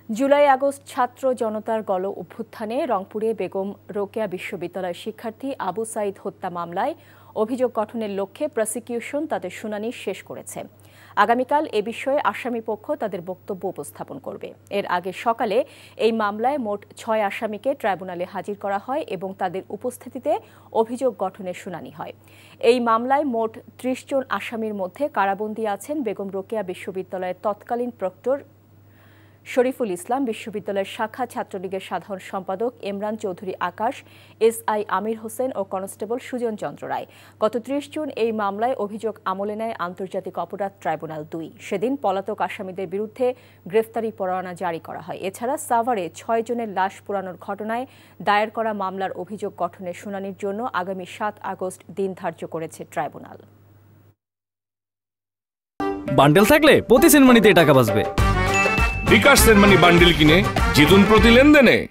July August ছাত্র জনতার গণ অভ্যুত্থানে রংপুরে বেগম রোকেয়া বিশ্ববিদ্যালয়ের শিক্ষার্থী আবু সাইদ হত্যা মামলায় অভিযোগ গঠনের লক্ষ্যে প্রসিকিউশন তাদের শুনানি শেষ করেছে। আগামীকাল এ বিষয়ে আসামিপক্ষ তাদের বক্তব্য উপস্থাপন করবে। এর আগে সকালে এই মামলায় মোট ৬ আসামিকে ট্রাইব্যুনালে হাজির করা হয় এবং তাদের উপস্থিতিতে অভিযোগ গঠনের শুনানি হয়। এই মামলায় মোট ৩০ জন আসামির মধ্যে কারাবন্দী আছেন বেগম রোকেয়া বিশ্ববিদ্যালয়ের তৎকালীন প্রক্টর শরীফুল ইসলাম, বিশ্ববিদ্যালয়ের শাখা ছাত্রলীগের সাধারণ সম্পাদক ইমরান চৌধুরী আকাশ, এসআই আমির হোসেন ও কনস্টেবল সুজন চন্দ্র রায়। গত ৩০ জুন এই মামলায় অভিযোগ আমলে নেয় আন্তর্জাতিক অপরাধ ট্রাইব্যুনাল ২। সেদিন পলাতক আসামিদের বিরুদ্ধে গ্রেফতারি পরোয়ানা জারি করা হয়। এছাড়া সাভারে ৬ জনের লাশ পোড়ানোর ঘটনায় দায়ের করা মামলার অভিযোগ গঠনের শুনানির জন্য আগামী ৭ আগস্ট দিন ধার্য করেছে ট্রাইব্যুনাল। বান্ডেল থাকলে প্রতি সেনমানিতে টাকা বাঁচবে। বিকাশ সেনমানি বান্ডিল কিনে জিতুন প্রতি লেনদেনে।